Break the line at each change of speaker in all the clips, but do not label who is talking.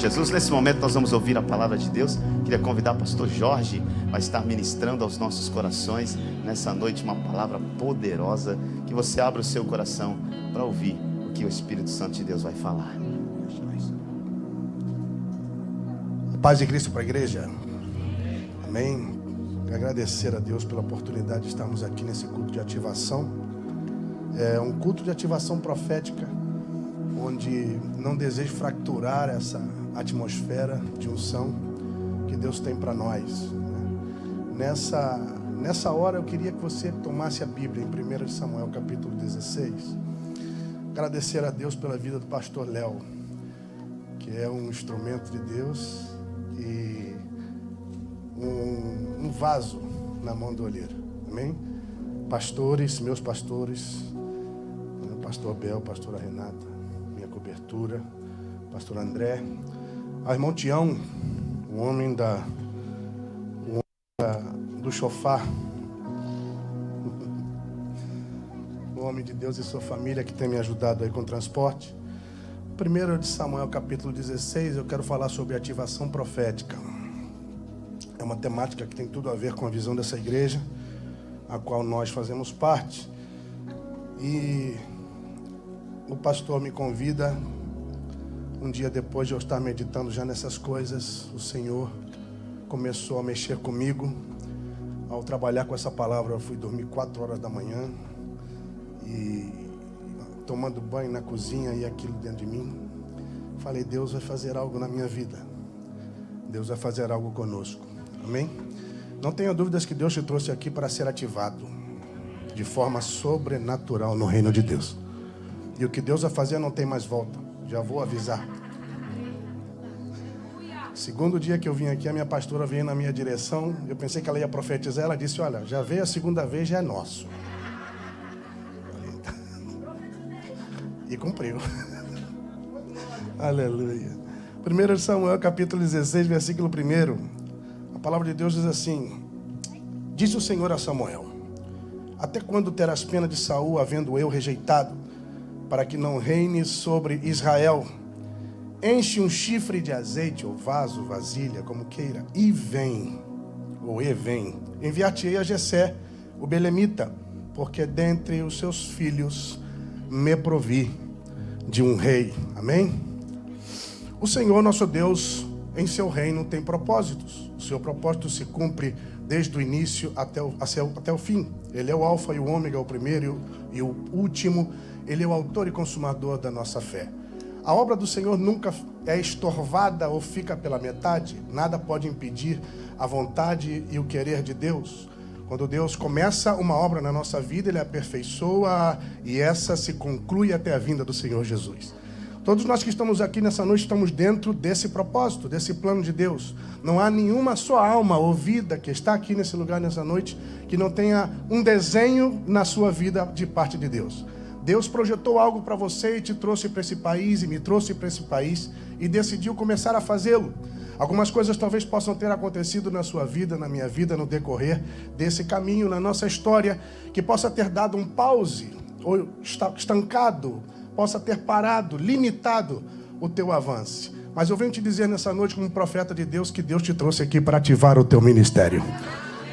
Jesus, nesse momento nós vamos ouvir a palavra de Deus. Queria convidar o pastor Jorge, vai estar ministrando aos nossos corações nessa noite uma palavra poderosa, que você abra o seu coração para ouvir o que o Espírito Santo de Deus vai falar.
A paz de Cristo para a igreja. Amém. Quero agradecer a Deus pela oportunidade de estarmos aqui nesse culto de ativação. É um culto de ativação profética, onde não desejo fraturar essa atmosfera de unção que Deus tem para nós. Nessa hora eu queria que você tomasse a Bíblia em 1 Samuel capítulo 16. Agradecer a Deus pela vida do pastor Léo, que é um instrumento de Deus e um vaso na mão do olheiro. Amém? Pastores, meus pastores, pastor Bel, pastora Renata, minha cobertura, pastor André, ao irmão Tião, o homem do chofar, o homem de Deus e sua família que tem me ajudado aí com o transporte. 1 de Samuel capítulo 16, eu quero falar sobre ativação profética. É uma temática que tem tudo a ver com a visão dessa igreja, a qual nós fazemos parte. E o pastor me convida, um dia depois de eu estar meditando já nessas coisas, o Senhor começou a mexer comigo. Ao trabalhar com essa palavra, eu fui dormir 4 horas da manhã e tomando banho na cozinha e aquilo dentro de mim. Falei, Deus vai fazer algo na minha vida. Deus vai fazer algo conosco. Amém? Não tenha dúvidas que Deus te trouxe aqui para ser ativado de forma sobrenatural no reino de Deus. E o que Deus vai fazer não tem mais volta. Já vou avisar. Segundo dia que eu vim aqui, a minha pastora veio na minha direção. Eu pensei que ela ia profetizar. Ela disse, olha, já veio a segunda vez, já é nosso. E cumpriu. Aleluia. 1 Samuel capítulo 16, versículo 1. A palavra de Deus diz assim: disse o Senhor a Samuel: até quando terás pena de Saul, havendo eu rejeitado, para que não reine sobre Israel? Enche um chifre de azeite, ou vaso, vasilha, como queira, e vem, enviar-te-ei a Jessé, o belemita, porque dentre os seus filhos me provi de um rei. Amém? O Senhor nosso Deus, em seu reino, tem propósitos. O seu propósito se cumpre desde o início até o fim. Ele é o alfa e o ômega, o primeiro e o último. Ele é o autor e consumador da nossa fé. A obra do Senhor nunca é estorvada ou fica pela metade. Nada pode impedir a vontade e o querer de Deus. Quando Deus começa uma obra na nossa vida, Ele aperfeiçoa e essa se conclui até a vinda do Senhor Jesus. Todos nós que estamos aqui nessa noite estamos dentro desse propósito, desse plano de Deus. Não há nenhuma só alma ou vida que está aqui nesse lugar nessa noite que não tenha um desenho na sua vida de parte de Deus. Deus projetou algo para você e te trouxe para esse país e me trouxe para esse país e decidiu começar a fazê-lo. Algumas coisas talvez possam ter acontecido na sua vida, na minha vida, no decorrer desse caminho, na nossa história, que possa ter dado um pause ou estancado, possa ter parado, limitado o teu avanço. Mas eu venho te dizer nessa noite como profeta de Deus que Deus te trouxe aqui para ativar o teu ministério.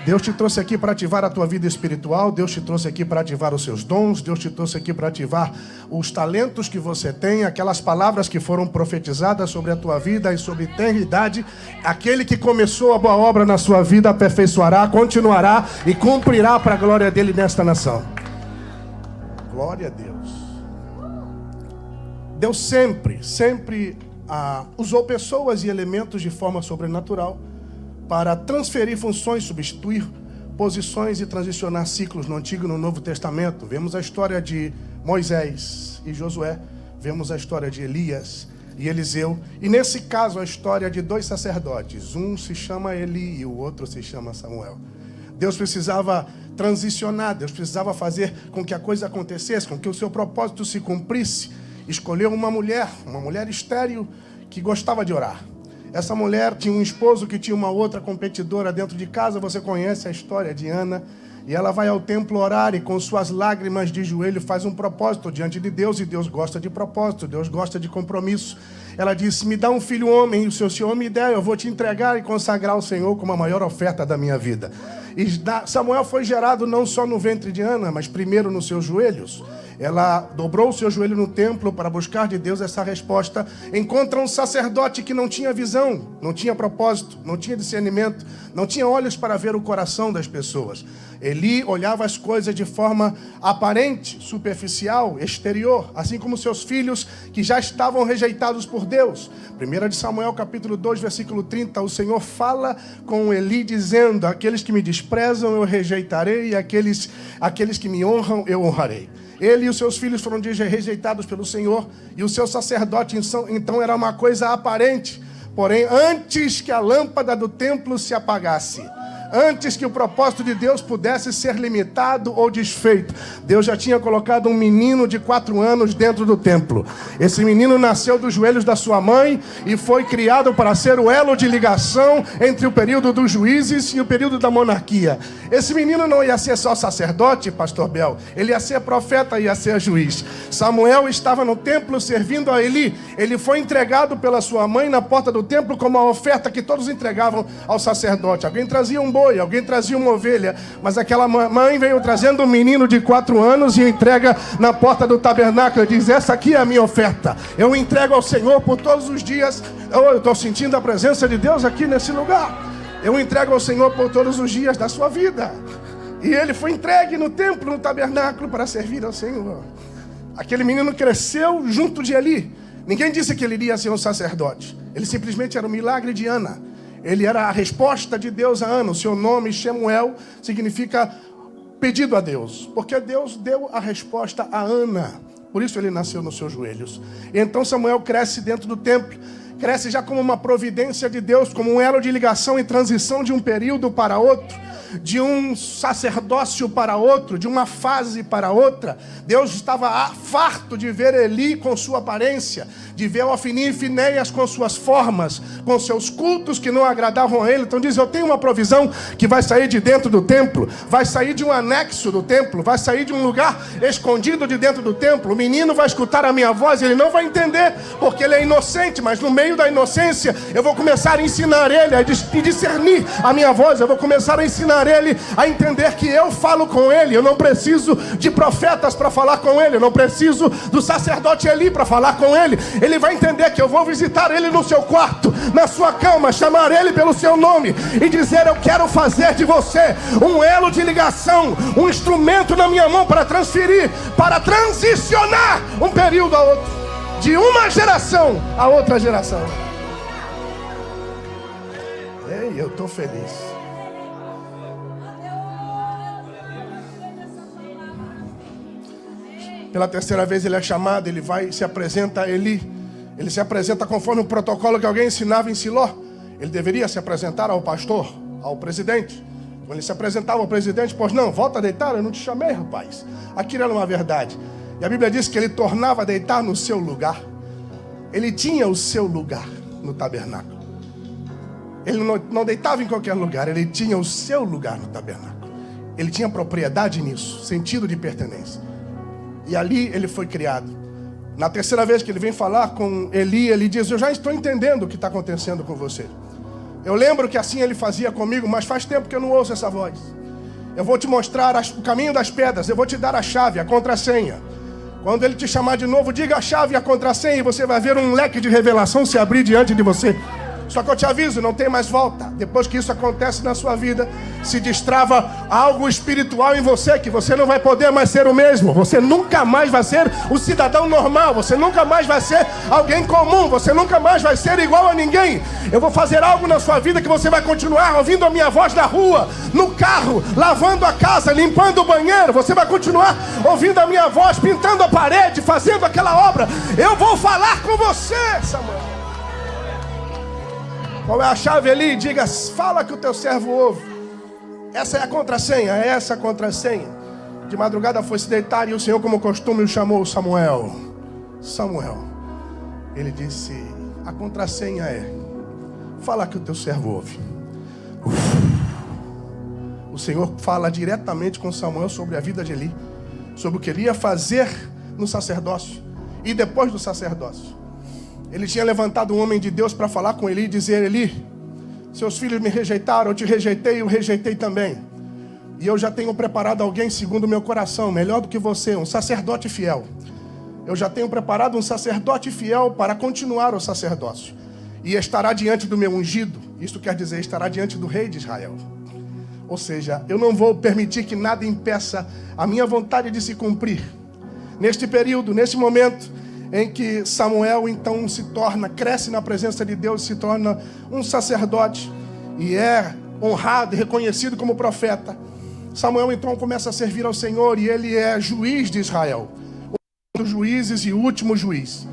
Deus te trouxe aqui para ativar a tua vida espiritual. Deus te trouxe aqui para ativar os seus dons. Deus te trouxe aqui para ativar os talentos que você tem, aquelas palavras que foram profetizadas sobre a tua vida e sobre a eternidade. Aquele que começou a boa obra na sua vida aperfeiçoará, continuará e cumprirá para a glória dele nesta nação. Glória a Deus. Deus sempre usou pessoas e elementos de forma sobrenatural para transferir funções, substituir posições e transicionar ciclos no Antigo e no Novo Testamento. Vemos a história de Moisés e Josué, vemos a história de Elias e Eliseu, e nesse caso a história de 2 sacerdotes. Um se chama Eli e o outro se chama Samuel. Deus precisava transicionar, Deus precisava fazer com que a coisa acontecesse, com que o seu propósito se cumprisse. Escolheu uma mulher estéril que gostava de orar. Essa mulher tinha um esposo que tinha uma outra competidora dentro de casa. Você conhece a história de Ana. E ela vai ao templo orar e com suas lágrimas de joelho faz um propósito diante de Deus. E Deus gosta de propósito, Deus gosta de compromisso. Ela disse, me dá um filho homem, e o seu Senhor me der, eu vou te entregar e consagrar ao Senhor como a maior oferta da minha vida. E Samuel foi gerado não só no ventre de Ana, mas primeiro nos seus joelhos. Ela dobrou o seu joelho no templo para buscar de Deus essa resposta. Encontra um sacerdote que não tinha visão, não tinha propósito, não tinha discernimento, não tinha olhos para ver o coração das pessoas. Eli olhava as coisas de forma aparente, superficial, exterior, assim como seus filhos que já estavam rejeitados por Deus. 1 de Samuel capítulo 2, versículo 30, o Senhor fala com Eli dizendo, aqueles que me desprezam eu rejeitarei e aqueles que me honram eu honrarei. Ele e os seus filhos foram rejeitados pelo Senhor e o seu sacerdote então era uma coisa aparente. Porém, antes que a lâmpada do templo se apagasse, antes que o propósito de Deus pudesse ser limitado ou desfeito, Deus já tinha colocado um menino de 4 anos dentro do templo. Esse menino nasceu dos joelhos da sua mãe e foi criado para ser o elo de ligação entre o período dos juízes e o período da monarquia. Esse menino não ia ser só sacerdote, pastor Bel, ele ia ser profeta, ia ser juiz. Samuel estava no templo servindo a Eli. Ele foi entregado pela sua mãe na porta do templo como uma oferta que todos entregavam ao sacerdote. Alguém trazia um boi, alguém trazia uma ovelha, mas aquela mãe veio trazendo um menino de 4 anos e entrega na porta do tabernáculo e diz, essa aqui é a minha oferta, eu entrego ao Senhor por todos os dias. Eu estou sentindo a presença de Deus aqui nesse lugar. Eu entrego ao Senhor por todos os dias da sua vida. E ele foi entregue no templo, no tabernáculo, para servir ao Senhor. Aquele menino cresceu junto de Eli. Ninguém disse que ele iria ser um sacerdote. Ele simplesmente era um milagre de Ana. Ele era a resposta de Deus a Ana. O seu nome, Shemuel, significa pedido a Deus. Porque Deus deu a resposta a Ana. Por isso ele nasceu nos seus joelhos. E então Samuel cresce dentro do templo. Cresce já como uma providência de Deus, como um elo de ligação e transição de um período para outro, de um sacerdócio para outro, de uma fase para outra. Deus estava farto de ver Eli com sua aparência, de ver Ofni e Finéias com suas formas, com seus cultos que não agradavam a ele. Então diz, eu tenho uma provisão que vai sair de dentro do templo, vai sair de um anexo do templo, vai sair de um lugar escondido de dentro do templo. O menino vai escutar a minha voz, ele não vai entender, porque ele é inocente, mas no meio da inocência eu vou começar a ensinar ele a discernir a minha voz. Eu vou começar a ensinar ele a entender que eu falo com ele. Eu não preciso de profetas para falar com ele, eu não preciso do sacerdote Eli para falar com ele. Ele vai entender que eu vou visitar ele no seu quarto, na sua cama, chamar ele pelo seu nome e dizer, eu quero fazer de você um elo de ligação, um instrumento na minha mão para transferir, para transicionar um período a outro, de uma geração a outra geração. Ei, eu estou feliz. Pela terceira vez ele é chamado, ele vai, se apresenta a Eli. Ele se apresenta conforme o protocolo que alguém ensinava em Siló. Ele deveria se apresentar ao pastor, ao presidente. Quando ele se apresentava ao presidente, pois não, volta a deitar, eu não te chamei, rapaz. Aquilo era uma verdade. E a Bíblia diz que ele tornava a deitar no seu lugar. Ele tinha o seu lugar no tabernáculo. Ele não deitava em qualquer lugar, ele tinha o seu lugar no tabernáculo. Ele tinha propriedade nisso, sentido de pertenência. E ali ele foi criado. Na terceira vez que ele vem falar com Eli, ele diz, eu já estou entendendo o que está acontecendo com você. Eu lembro que assim ele fazia comigo, mas faz tempo que eu não ouço essa voz. Eu vou te mostrar o caminho das pedras, eu vou te dar a chave, a contrassenha. Quando ele te chamar de novo, diga a chave e a contrassenha e você vai ver um leque de revelação se abrir diante de você. Só que eu te aviso, não tem mais volta. Depois que isso acontece na sua vida, se destrava algo espiritual em você, que você não vai poder mais ser o mesmo. Você nunca mais vai ser o cidadão normal. Você nunca mais vai ser alguém comum. Você nunca mais vai ser igual a ninguém. Eu vou fazer algo na sua vida que você vai continuar ouvindo a minha voz na rua, no carro, lavando a casa, limpando o banheiro. Você vai continuar ouvindo a minha voz, pintando a parede, fazendo aquela obra. Eu vou falar com você, Samuel. Qual é a chave ali? Diga, fala que o teu servo ouve. Essa é a contrassenha, é essa a contrassenha. De madrugada foi se deitar e o Senhor, como costume, o chamou Samuel. Samuel. Ele disse, a contrassenha é, fala que o teu servo ouve. O o Senhor fala diretamente com Samuel sobre a vida de Eli, sobre o que ele ia fazer no sacerdócio e depois do sacerdócio. Ele tinha levantado um homem de Deus para falar com Eli e dizer: Eli, seus filhos me rejeitaram, eu te rejeitei e o rejeitei também. E eu já tenho preparado alguém segundo o meu coração, melhor do que você, um sacerdote fiel. Eu já tenho preparado um sacerdote fiel para continuar o sacerdócio. E estará diante do meu ungido. Isto quer dizer, estará diante do rei de Israel. Ou seja, eu não vou permitir que nada impeça a minha vontade de se cumprir. Neste período, neste momento em que Samuel então cresce na presença de Deus, se torna um sacerdote e é honrado e reconhecido como profeta. Samuel então começa a servir ao Senhor e ele é juiz de Israel. Um dos juízes e último juiz.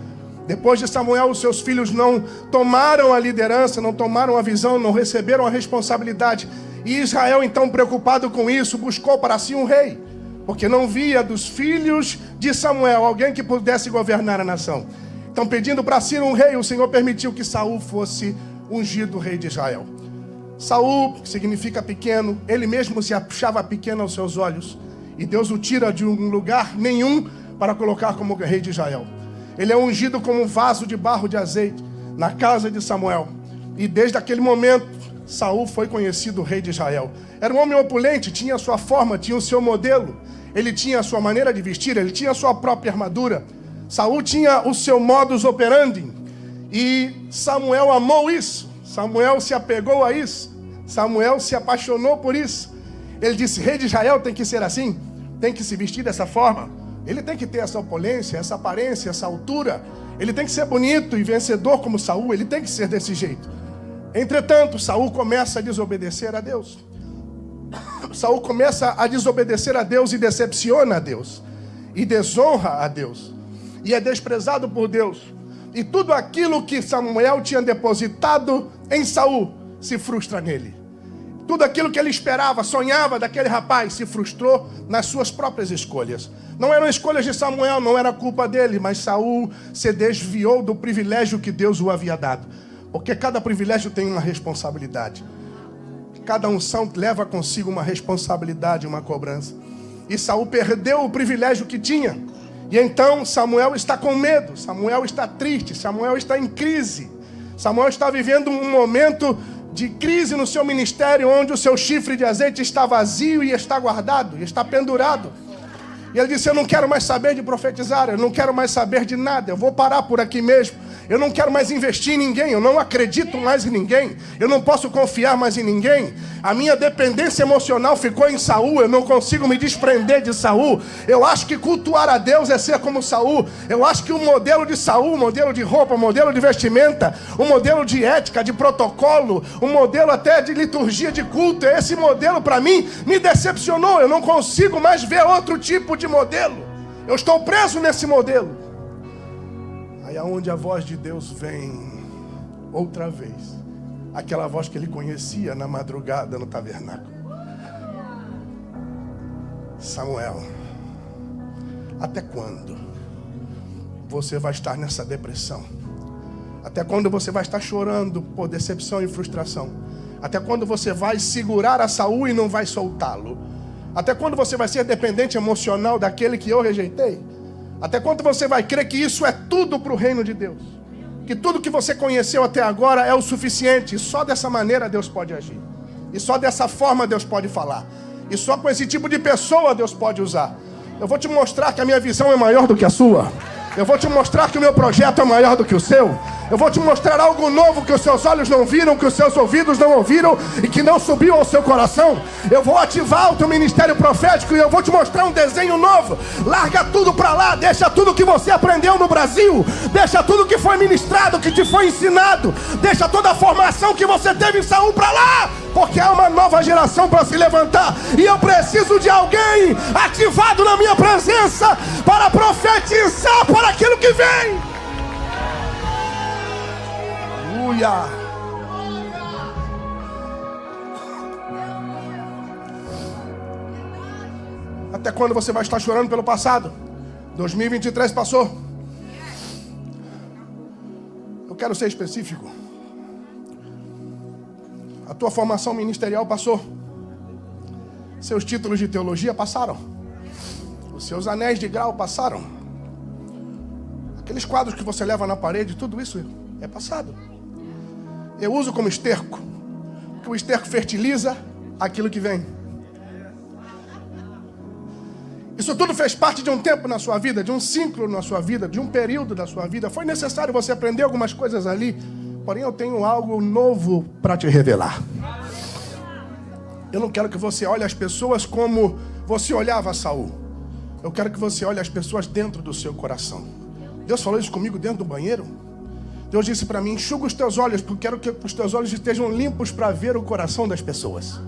Depois de Samuel, os seus filhos não tomaram a liderança, não tomaram a visão, não receberam a responsabilidade. E Israel, então, preocupado com isso, buscou para si um rei, porque não via dos filhos de Samuel alguém que pudesse governar a nação. Então, pedindo para si um rei, o Senhor permitiu que Saul fosse ungido rei de Israel. Saul, que significa pequeno, ele mesmo se achava pequeno aos seus olhos, e Deus o tira de um lugar nenhum para colocar como rei de Israel. Ele é ungido como um vaso de barro de azeite na casa de Samuel. E desde aquele momento, Saul foi conhecido rei de Israel. Era um homem opulente, tinha a sua forma, tinha o seu modelo. Ele tinha a sua maneira de vestir, ele tinha a sua própria armadura. Saul tinha o seu modus operandi. E Samuel amou isso. Samuel se apegou a isso. Samuel se apaixonou por isso. Ele disse: rei de Israel tem que ser assim, tem que se vestir dessa forma. Ele tem que ter essa opulência, essa aparência, essa altura. Ele tem que ser bonito e vencedor como Saul. Ele tem que ser desse jeito. Entretanto, Saul começa a desobedecer a Deus. Saul começa a desobedecer a Deus e decepciona a Deus. E desonra a Deus. E é desprezado por Deus. E tudo aquilo que Samuel tinha depositado em Saul se frustra nele. Tudo aquilo que ele esperava, sonhava daquele rapaz se frustrou nas suas próprias escolhas. Não eram escolhas de Samuel, não era culpa dele, mas Saul se desviou do privilégio que Deus o havia dado. Porque cada privilégio tem uma responsabilidade. Cada unção leva consigo uma responsabilidade, uma cobrança. E Saul perdeu o privilégio que tinha. E então Samuel está com medo, Samuel está triste, Samuel está em crise. Samuel está vivendo um momento de crise no seu ministério, onde o seu chifre de azeite está vazio e está guardado, e está pendurado. E ele disse: eu não quero mais saber de profetizar, eu não quero mais saber de nada, eu vou parar por aqui mesmo. Eu não quero mais investir em ninguém, eu não acredito mais em ninguém, eu não posso confiar mais em ninguém. A minha dependência emocional ficou em Saul, eu não consigo me desprender de Saul. Eu acho que cultuar a Deus é ser como Saul. Eu acho que o modelo de Saul, o modelo de roupa, o modelo de vestimenta, o modelo de ética, de protocolo, o modelo até de liturgia de culto, esse modelo para mim me decepcionou. Eu não consigo mais ver outro tipo de modelo. Eu estou preso nesse modelo. Aí é onde a voz de Deus vem outra vez. Aquela voz que ele conhecia na madrugada no tabernáculo. Samuel, até quando você vai estar nessa depressão? Até quando você vai estar chorando por decepção e frustração? Até quando você vai segurar a Saul e não vai soltá-lo? Até quando você vai ser dependente emocional daquele que eu rejeitei? Até quando você vai crer que isso é tudo para o reino de Deus? Que tudo que você conheceu até agora é o suficiente? E só dessa maneira Deus pode agir. E só dessa forma Deus pode falar. E só com esse tipo de pessoa Deus pode usar. Eu vou te mostrar que a minha visão é maior do que a sua. Eu vou te mostrar que o meu projeto é maior do que o seu. Eu vou te mostrar algo novo que os seus olhos não viram, que os seus ouvidos não ouviram e que não subiu ao seu coração. Eu vou ativar o teu ministério profético e eu vou te mostrar um desenho novo. Larga tudo pra lá, deixa tudo que você aprendeu no Brasil, deixa tudo que foi ministrado, que te foi ensinado, deixa toda a formação que você teve em Saul pra lá, porque há uma nova geração para se levantar e eu preciso de alguém ativado na minha presença para profetizar para aquilo que vem. Aleluia. Até quando você vai estar chorando pelo passado? 2023 passou. Eu quero ser específico. A tua formação ministerial passou. Seus títulos de teologia passaram. Os seus anéis de grau passaram. Aqueles quadros que você leva na parede, tudo isso é passado. Eu uso como esterco, porque o esterco fertiliza aquilo que vem. Isso tudo fez parte de um tempo na sua vida, de um ciclo na sua vida, de um período da sua vida. Foi necessário você aprender algumas coisas ali, porém eu tenho algo novo para te revelar. Eu não quero que você olhe as pessoas como você olhava Saul. Eu quero que você olhe as pessoas dentro do seu coração. Deus falou isso comigo dentro do banheiro. Deus disse para mim: enxuga os teus olhos, porque quero que os teus olhos estejam limpos para ver o coração das pessoas.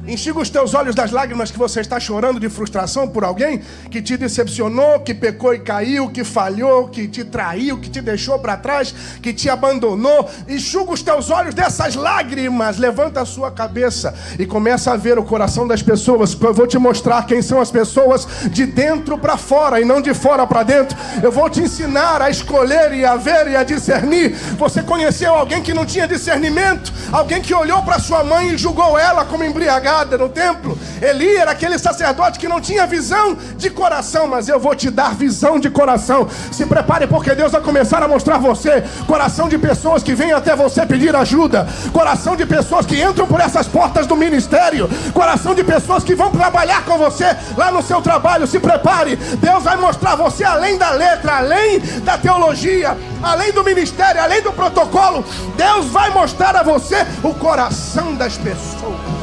Enxuga os teus olhos das lágrimas que você está chorando de frustração por alguém que te decepcionou, que pecou e caiu, que falhou, que te traiu, que te deixou para trás, que te abandonou. Enxuga os teus olhos dessas lágrimas, levanta a sua cabeça e começa a ver o coração das pessoas. Eu vou te mostrar quem são as pessoas de dentro para fora e não de fora para dentro. Eu vou te ensinar a escolher e a ver e a discernir. Você conheceu alguém que não tinha discernimento? Alguém que olhou para sua mãe e julgou ela como embriagada no templo? Eli era aquele sacerdote que não tinha visão de coração, mas eu vou te dar visão de coração. Se prepare, porque Deus vai começar a mostrar você coração de pessoas que vêm até você pedir ajuda, coração de pessoas que entram por essas portas do ministério, coração de pessoas que vão trabalhar com você lá no seu trabalho. Se prepare, Deus vai mostrar você além da letra, além da teologia, além do ministério, além do protocolo. Deus vai mostrar a você o coração das pessoas.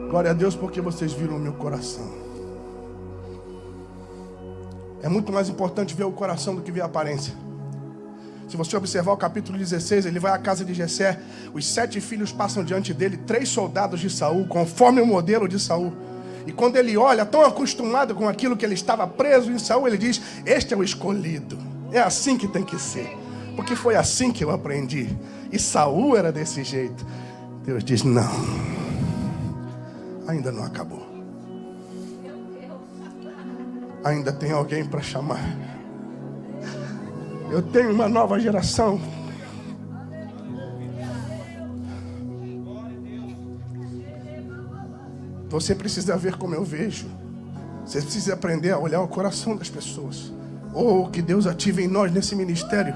Glória a Deus, porque vocês viram o meu coração. É muito mais importante ver o coração do que ver a aparência. Se você observar o capítulo 16, ele vai à casa de Jessé. Os 7 filhos passam diante dele, 3 soldados de Saul, conforme o modelo de Saul. E quando ele olha, tão acostumado com aquilo que ele estava preso em Saul, ele diz: este é o escolhido. É assim que tem que ser, porque foi assim que eu aprendi. E Saul era desse jeito. Deus diz: não, ainda não acabou. Ainda tem alguém para chamar. Eu tenho uma nova geração. Você precisa ver como eu vejo. Você precisa aprender a olhar o coração das pessoas. Oh, que Deus ative em nós nesse ministério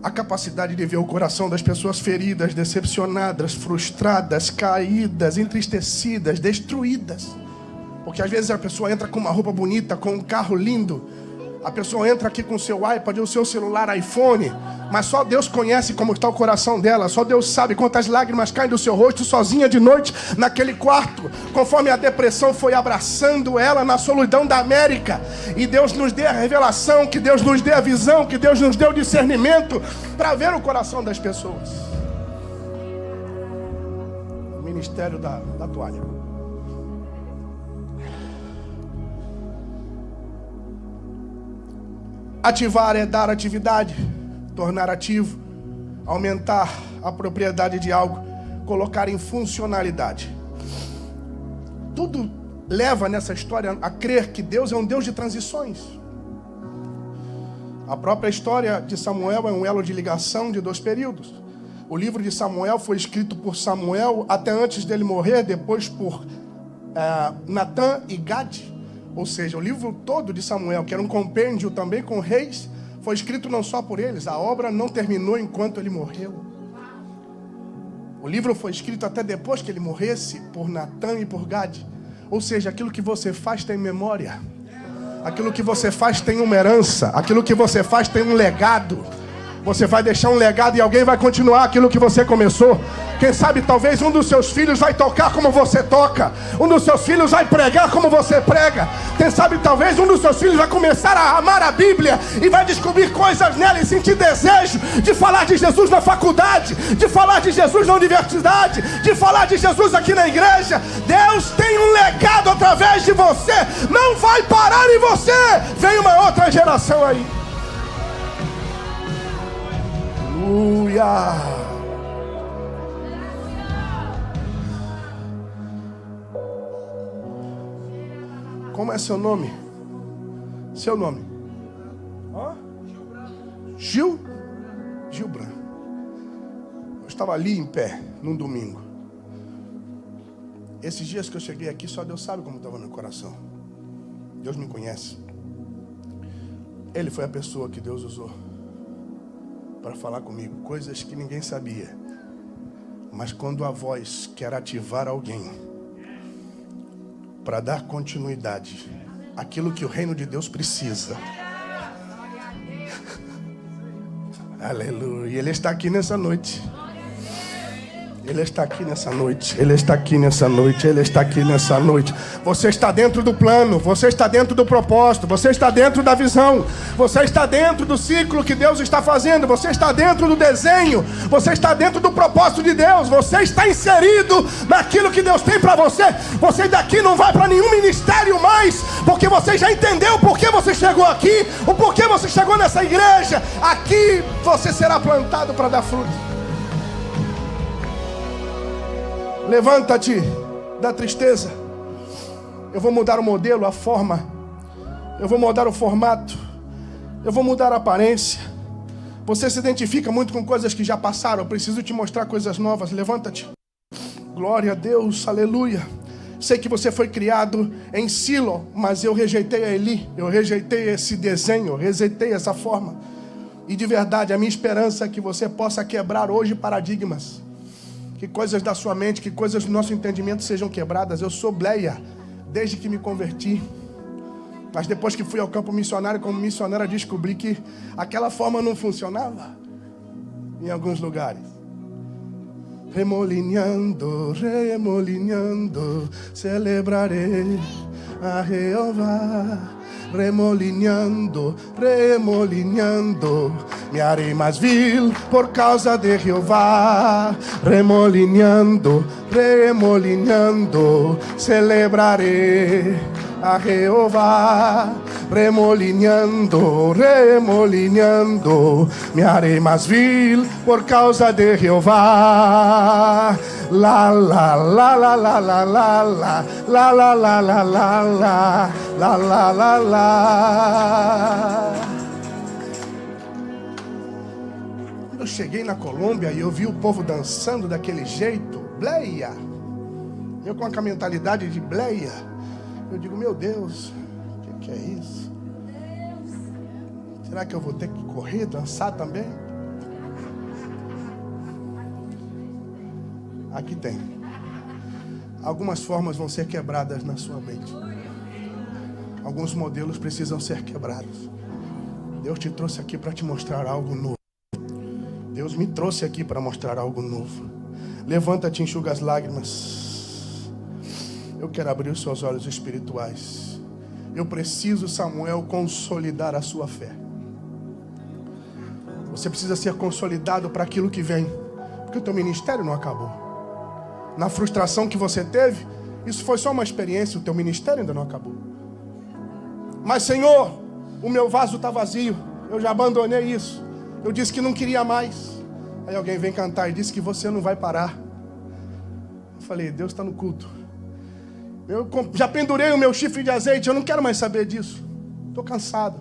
a capacidade de ver o coração das pessoas feridas, decepcionadas, frustradas, caídas, entristecidas, destruídas. Porque às vezes a pessoa entra com uma roupa bonita, com um carro lindo. A pessoa entra aqui com o seu iPad, o seu celular iPhone, mas só Deus conhece como está o coração dela. Só Deus sabe quantas lágrimas caem do seu rosto sozinha de noite naquele quarto, conforme a depressão foi abraçando ela na solidão da América. E Deus nos dê a revelação, que Deus nos dê a visão, que Deus nos dê o discernimento para ver o coração das pessoas. O ministério da toalha. Ativar é dar atividade, tornar ativo, aumentar a propriedade de algo, colocar em funcionalidade. Tudo leva nessa história a crer que Deus é um Deus de transições. A própria história de Samuel é um elo de ligação de 2 períodos. O livro de Samuel foi escrito por Samuel até antes dele morrer, depois por Natã e Gade. Ou seja, o livro todo de Samuel, que era um compêndio também com reis, foi escrito não só por eles. A obra não terminou enquanto ele morreu. O livro foi escrito até depois que ele morresse, por Natã e por Gade. Ou seja, aquilo que você faz tem memória. Aquilo que você faz tem uma herança. Aquilo que você faz tem um legado. Você vai deixar um legado e alguém vai continuar aquilo que você começou. Quem sabe talvez um dos seus filhos vai tocar como você toca. Um dos seus filhos vai pregar como você prega. Quem sabe talvez um dos seus filhos vai começar a amar a Bíblia e vai descobrir coisas nela e sentir desejo de falar de Jesus na faculdade, de falar de Jesus na universidade, de falar de Jesus aqui na igreja. Deus tem um legado através de você. Não vai parar em você. Vem uma outra geração aí. Aleluia. Como é seu nome? Seu nome? Gilbran. estava ali em pé, num domingo. Esses dias que eu cheguei aqui, só Deus sabe como estava meu coração. Deus me conhece. Ele foi a pessoa que Deus usou para falar comigo, coisas que ninguém sabia. Mas quando a voz quer ativar alguém para dar continuidade àquilo que o reino de Deus precisa. Aleluia. Ele está aqui nessa noite. Ele está aqui nessa noite. Ele está aqui nessa noite. Ele está aqui nessa noite. Você está dentro do plano. Você está dentro do propósito. Você está dentro da visão. Você está dentro do ciclo que Deus está fazendo. Você está dentro do desenho. Você está dentro do propósito de Deus. Você está inserido naquilo que Deus tem para você. Você daqui não vai para nenhum ministério mais, porque você já entendeu o porquê você chegou aqui, o porquê você chegou nessa igreja. Aqui você será plantado para dar fruto. Levanta-te da tristeza. Eu vou mudar o modelo, a forma. Eu vou mudar o formato. Eu vou mudar a aparência. Você se identifica muito com coisas que já passaram. Eu preciso te mostrar coisas novas. Levanta-te. Glória a Deus, aleluia. Sei que você foi criado em Silo, mas eu rejeitei a Eli. Eu rejeitei esse desenho, eu rejeitei essa forma. E de verdade, a minha esperança é que você possa quebrar hoje paradigmas. Que coisas da sua mente, que coisas do nosso entendimento sejam quebradas. Eu sou Bleia, desde que me converti. Mas depois que fui ao campo missionário, como missionária, descobri que aquela forma não funcionava em alguns lugares. Remolinhando, remolinhando, celebrarei a Jeová. Remolinhando, remolinhando, me harei mais vil por causa de Jeová. Remolinhando, remolinhando, celebrarei a Jeová. Remolinhando, remolinhando, me harei mais vil por causa de Jeová. La la la la la la la la la la la la la la la la la. Eu cheguei na Colômbia e eu vi o povo dançando daquele jeito, Bleia. Eu com a mentalidade de Bleia, eu digo, meu Deus, o que é isso? Será que eu vou ter que correr, dançar também? Aqui tem. Algumas formas vão ser quebradas na sua mente. Alguns modelos precisam ser quebrados. Deus te trouxe aqui para te mostrar algo novo. Deus me trouxe aqui para mostrar algo novo. Levanta-te e enxuga as lágrimas. Eu quero abrir os seus olhos espirituais. Eu preciso, Samuel, consolidar a sua fé. Você precisa ser consolidado para aquilo que vem. Porque o teu ministério não acabou. Na frustração que você teve, isso foi só uma experiência, o teu ministério ainda não acabou. Mas, Senhor, o meu vaso está vazio, eu já abandonei isso. Eu disse que não queria mais. Aí alguém vem cantar e disse que você não vai parar. Eu falei, Deus está no culto. Eu já pendurei o meu chifre de azeite, eu não quero mais saber disso. Estou cansado.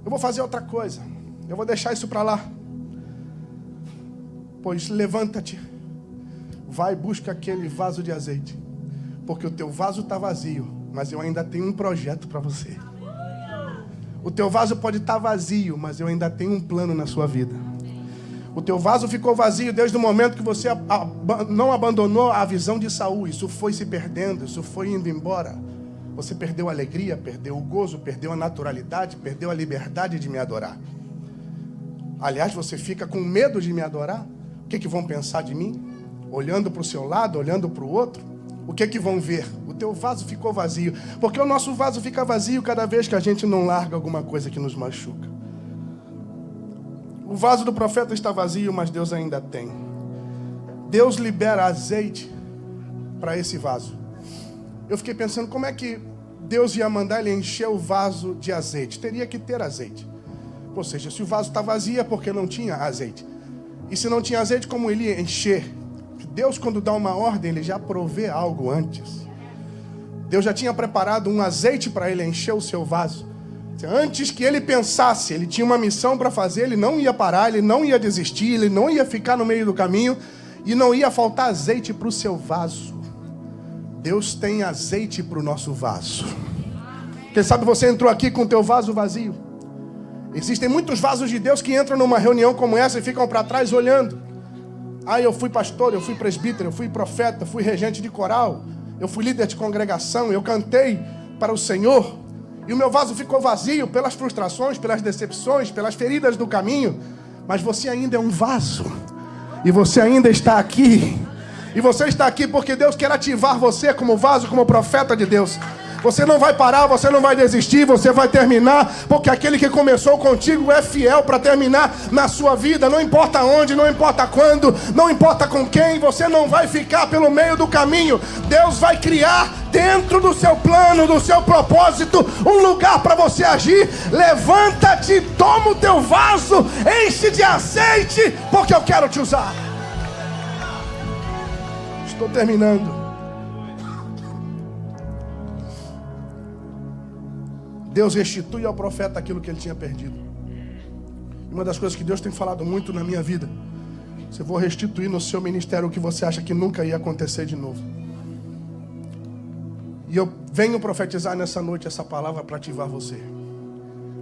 Eu vou fazer outra coisa. Eu vou deixar isso para lá. Pois levanta-te. Vai e busca aquele vaso de azeite. Porque o teu vaso está vazio, mas eu ainda tenho um projeto para você. O teu vaso pode estar vazio, mas eu ainda tenho um plano na sua vida. O teu vaso ficou vazio desde o momento que você não abandonou a visão de Saul. Isso foi se perdendo, isso foi indo embora. Você perdeu a alegria, perdeu o gozo, perdeu a naturalidade, perdeu a liberdade de me adorar. Aliás, você fica com medo de me adorar? O que vão pensar de mim? Olhando para o seu lado, olhando para o outro, o que vão ver? O teu vaso ficou vazio. Porque o nosso vaso fica vazio cada vez que a gente não larga alguma coisa que nos machuca. O vaso do profeta está vazio, mas Deus ainda tem. Deus libera azeite para esse vaso. Eu fiquei pensando, como é que Deus ia mandar ele encher o vaso de azeite? Teria que ter azeite. Ou seja, se o vaso está vazio é porque não tinha azeite. E se não tinha azeite, como ele ia encher? Deus, quando dá uma ordem, ele já provê algo antes. Deus já tinha preparado um azeite para ele encher o seu vaso. Antes que ele pensasse, ele tinha uma missão para fazer, ele não ia parar, ele não ia desistir, ele não ia ficar no meio do caminho e não ia faltar azeite para o seu vaso. Deus tem azeite para o nosso vaso. Quem sabe você entrou aqui com o teu vaso vazio. Existem muitos vasos de Deus que entram numa reunião como essa e ficam para trás olhando. Eu fui pastor, eu fui presbítero, eu fui profeta, eu fui regente de coral, eu fui líder de congregação, eu cantei para o Senhor. E o meu vaso ficou vazio pelas frustrações, pelas decepções, pelas feridas do caminho. Mas você ainda é um vaso. E você ainda está aqui. E você está aqui porque Deus quer ativar você como vaso, como profeta de Deus. Você não vai parar, você não vai desistir, você vai terminar, porque aquele que começou contigo é fiel para terminar na sua vida. Não importa onde, não importa quando, não importa com quem, você não vai ficar pelo meio do caminho. Deus vai criar dentro do seu plano, do seu propósito, um lugar para você agir. Levanta-te, toma o teu vaso, enche de azeite, porque eu quero te usar. Estou terminando. Deus restitui ao profeta aquilo que ele tinha perdido. Uma das coisas que Deus tem falado muito na minha vida: se eu vou restituir no seu ministério o que você acha que nunca ia acontecer de novo. E eu venho profetizar nessa noite essa palavra para ativar você.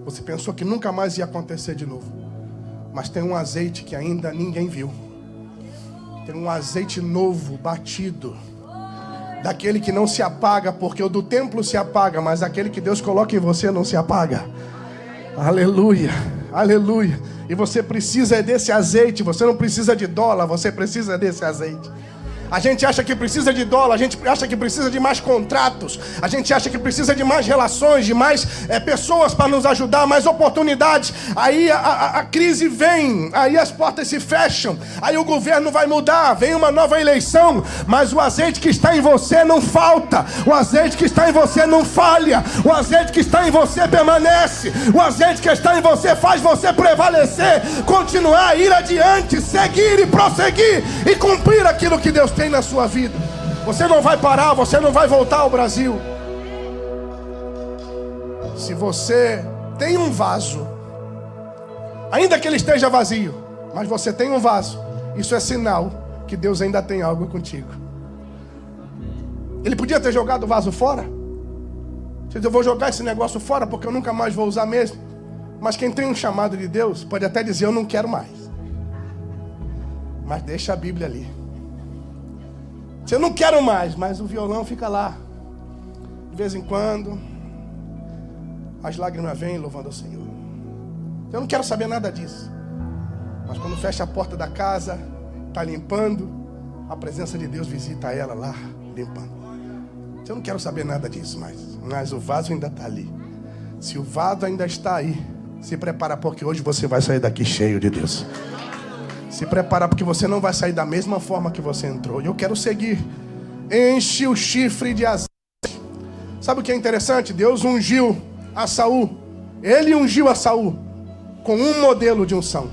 Você pensou que nunca mais ia acontecer de novo, mas tem um azeite que ainda ninguém viu. Tem um azeite novo, batido, daquele que não se apaga, porque o do templo se apaga, mas aquele que Deus coloca em você não se apaga. Aleluia, aleluia. E você precisa desse azeite. Você não precisa de dólar, você precisa desse azeite. A gente acha que precisa de dólar, a gente acha que precisa de mais contratos, a gente acha que precisa de mais relações, de mais pessoas para nos ajudar, mais oportunidades. Aí a crise vem, aí as portas se fecham, aí o governo vai mudar, vem uma nova eleição, mas o azeite que está em você não falta, o azeite que está em você não falha, o azeite que está em você permanece, o azeite que está em você faz você prevalecer, continuar, ir adiante, seguir e prosseguir e cumprir aquilo que Deus tem na sua vida. Você não vai parar, você não vai voltar ao Brasil. Se você tem um vaso, ainda que ele esteja vazio, mas você tem um vaso, isso é sinal que Deus ainda tem algo contigo. Ele podia ter jogado o vaso fora. Eu vou jogar esse negócio fora porque eu nunca mais vou usar mesmo. Mas quem tem um chamado de Deus pode até dizer: eu não quero mais. Mas deixa a Bíblia ali. Eu não quero mais, mas o violão fica lá. De vez em quando as lágrimas vêm louvando ao Senhor. Eu não quero saber nada disso. Mas quando fecha a porta da casa, está limpando, a presença de Deus visita ela lá, limpando. Eu não quero saber nada disso mais. Mas o vaso ainda está ali. Se o vaso ainda está aí, se prepara, porque hoje você vai sair daqui cheio de Deus. Se prepara, porque você não vai sair da mesma forma que você entrou. E eu quero seguir. Enche o chifre de azeite. Sabe o que é interessante? Deus ungiu a Saul. Ele ungiu a Saul com um modelo de unção.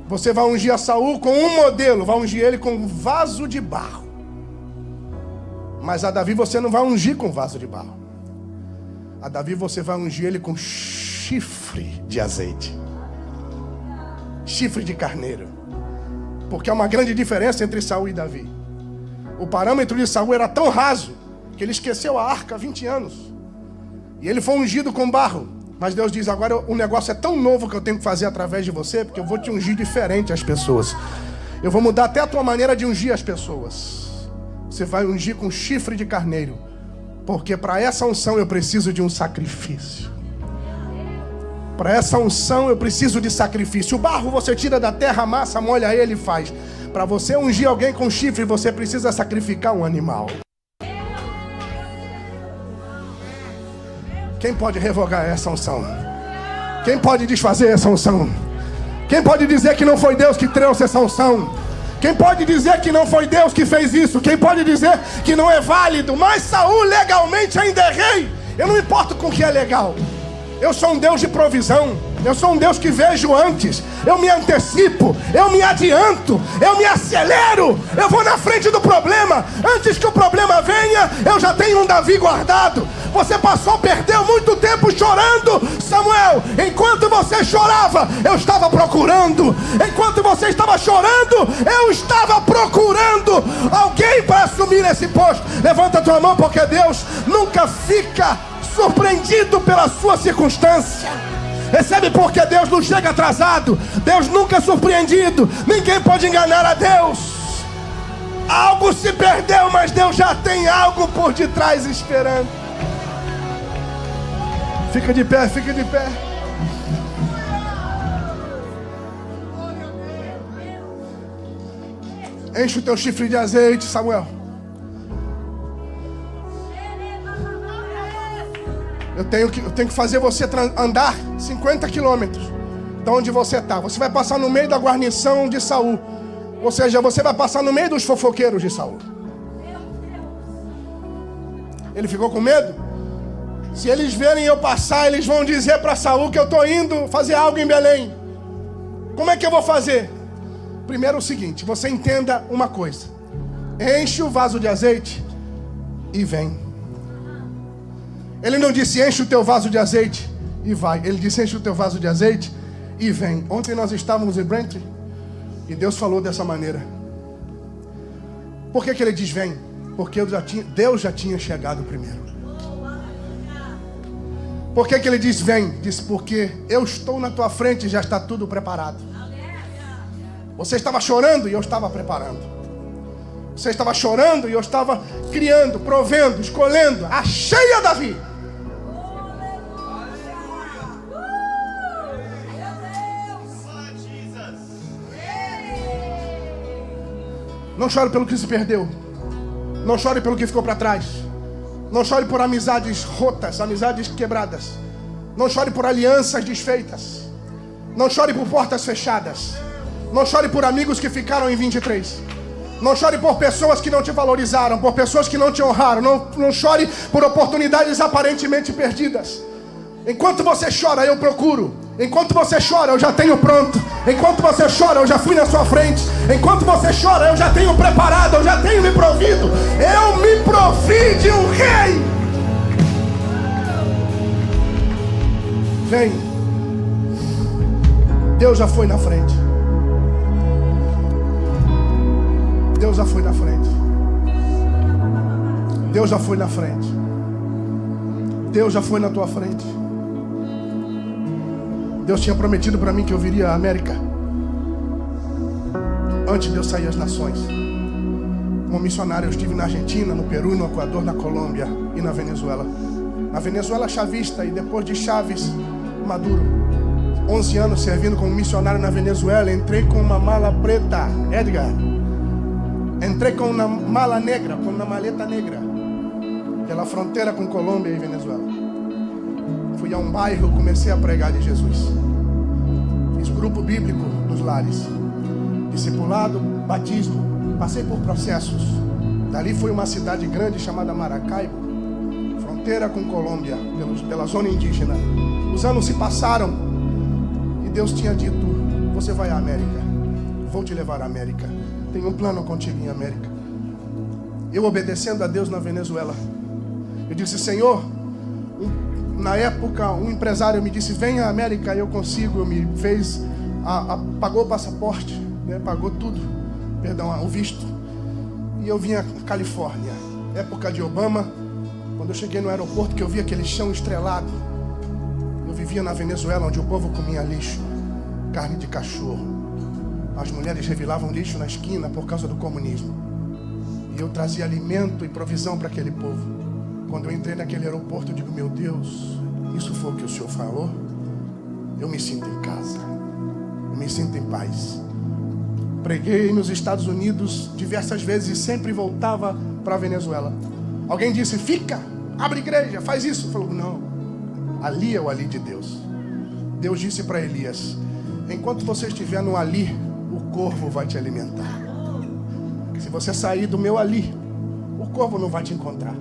Você vai ungir a Saul com um modelo. Vai ungir ele com um vaso de barro. Mas a Davi você não vai ungir com vaso de barro. A Davi você vai ungir ele com chifre de azeite. Chifre de carneiro. Porque há uma grande diferença entre Saul e Davi. O parâmetro de Saul era tão raso que ele esqueceu a arca há 20 anos. E ele foi ungido com barro. Mas Deus diz: agora o negócio é tão novo que eu tenho que fazer através de você, porque eu vou te ungir diferente às pessoas. Eu vou mudar até a tua maneira de ungir as pessoas. Você vai ungir com chifre de carneiro. Porque para essa unção eu preciso de um sacrifício. Para essa unção eu preciso de sacrifício. O barro você tira da terra, a massa, molha ele e faz. Para você ungir alguém com chifre, você precisa sacrificar um animal. Quem pode revogar essa unção? Quem pode desfazer essa unção? Quem pode dizer que não foi Deus que trouxe essa unção? Quem pode dizer que não foi Deus que fez isso? Quem pode dizer que não é válido? Mas Saul legalmente ainda é rei. Eu não importo com o que é legal. Eu sou um Deus de provisão. Eu sou um Deus que vejo antes. Eu me antecipo, eu me adianto, eu me acelero. Eu vou na frente do problema. Antes que o problema venha, eu já tenho um Davi guardado. Você perdeu muito tempo chorando, Samuel. Enquanto você chorava, eu estava procurando. Enquanto você estava chorando, eu estava procurando alguém para assumir esse posto. Levanta a tua mão, porque Deus nunca fica surpreendido pela sua circunstância. Recebe, porque Deus não chega atrasado. Deus nunca é surpreendido. Ninguém pode enganar a Deus. Algo se perdeu, mas Deus já tem algo por detrás esperando. Fica de pé, fica de pé. Enche o teu chifre de azeite, Samuel. Eu tenho que fazer você andar 50 quilômetros de onde você está. Você vai passar no meio da guarnição de Saul. Ou seja, você vai passar no meio dos fofoqueiros de Saul. Ele ficou com medo? Se eles verem eu passar, eles vão dizer para Saul que eu estou indo fazer algo em Belém. Como é que eu vou fazer? Primeiro o seguinte, você entenda uma coisa. Enche o vaso de azeite e vem. Ele não disse enche o teu vaso de azeite e vai. Ele disse enche o teu vaso de azeite e vem. Ontem nós estávamos em Brentford e Deus falou dessa maneira. Por que ele diz vem? Porque Deus já tinha chegado primeiro. Por que ele diz vem? Diz porque eu estou na tua frente e já está tudo preparado. Você estava chorando e eu estava preparando. Você estava chorando e eu estava criando, provendo, escolhendo. Achei a Davi. Não chore pelo que se perdeu. Não chore pelo que ficou para trás. Não chore por amizades rotas, amizades quebradas. Não chore por alianças desfeitas. Não chore por portas fechadas. Não chore por amigos que ficaram em 23. Não chore por pessoas que não te valorizaram, por pessoas que não te honraram. Não chore por oportunidades aparentemente perdidas. Enquanto você chora, eu procuro. Enquanto você chora, eu já tenho pronto. Enquanto você chora, eu já fui na sua frente. Enquanto você chora, eu já tenho preparado, eu já tenho me provido. Eu me provi de um rei. Vem. Deus já foi na frente. Deus já foi na frente. Deus já foi na frente. Deus já foi na tua frente. Deus tinha prometido para mim que eu viria à América antes de eu sair às nações. Como missionário eu estive na Argentina, no Peru, no Equador, na Colômbia e na Venezuela. Na Venezuela chavista e depois de Chaves, Maduro. 11 anos servindo como missionário na Venezuela. Entrei com uma mala preta, Edgar. Entrei com uma mala negra, com uma maleta negra, pela fronteira com Colômbia e Venezuela. Fui a um bairro, comecei a pregar de Jesus. Fiz grupo bíblico nos lares, discipulado, batismo. Passei por processos. Dali foi uma cidade grande chamada Maracaibo, fronteira com Colômbia, pela zona indígena. Os anos se passaram e Deus tinha dito: você vai à América, vou te levar à América. Tenho um plano contigo em América. Eu obedecendo a Deus na Venezuela, eu disse: Senhor, na época um empresário me disse: venha à América, eu consigo. Eu me fez, pagou o passaporte, né, pagou tudo, o visto. E eu vim à Califórnia, época de Obama. Quando eu cheguei no aeroporto, que eu vi aquele chão estrelado, eu vivia na Venezuela, onde o povo comia lixo, carne de cachorro. As mulheres revilavam lixo na esquina por causa do comunismo. E eu trazia alimento e provisão para aquele povo. Quando eu entrei naquele aeroporto, eu digo: meu Deus, isso foi o que o Senhor falou? Eu me sinto em casa. Eu me sinto em paz. Preguei nos Estados Unidos diversas vezes e sempre voltava para a Venezuela. Alguém disse: fica, abre igreja, faz isso. Falou: não, ali é o ali de Deus. Deus disse para Elias: enquanto você estiver no ali, o corvo vai te alimentar. Se você sair do meu ali, o corvo não vai te encontrar.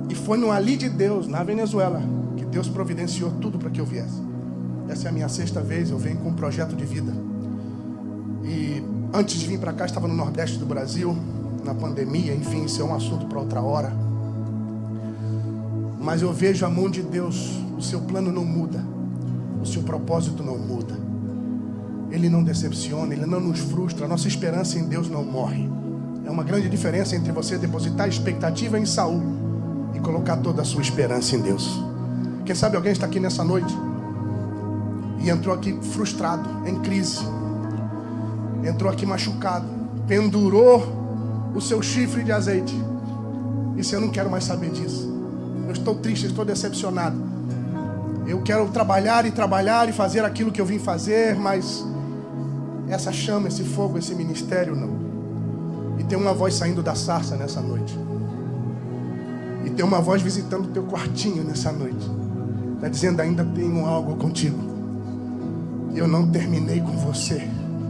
E foi no ali de Deus, na Venezuela, que Deus providenciou tudo para que eu viesse. Essa é a minha 6ª vez, eu venho com um projeto de vida. E antes de vir para cá, estava no Nordeste do Brasil, na pandemia, enfim, isso é um assunto para outra hora. Mas eu vejo a mão de Deus, o seu plano não muda, o seu propósito não muda. Ele não decepciona, Ele não nos frustra, a nossa esperança em Deus não morre. É uma grande diferença entre você depositar a expectativa em Saul e colocar toda a sua esperança em Deus. Quem sabe alguém está aqui nessa noite e entrou aqui frustrado, em crise, entrou aqui machucado, pendurou o seu chifre de azeite e disse: eu não quero mais saber disso, eu estou triste, eu estou decepcionado, eu quero trabalhar e fazer aquilo que eu vim fazer, mas essa chama, esse fogo, esse ministério não. E tem uma voz saindo da sarça nessa noite, e tem uma voz visitando o teu quartinho nessa noite, está dizendo: ainda tenho algo contigo, eu não terminei com você.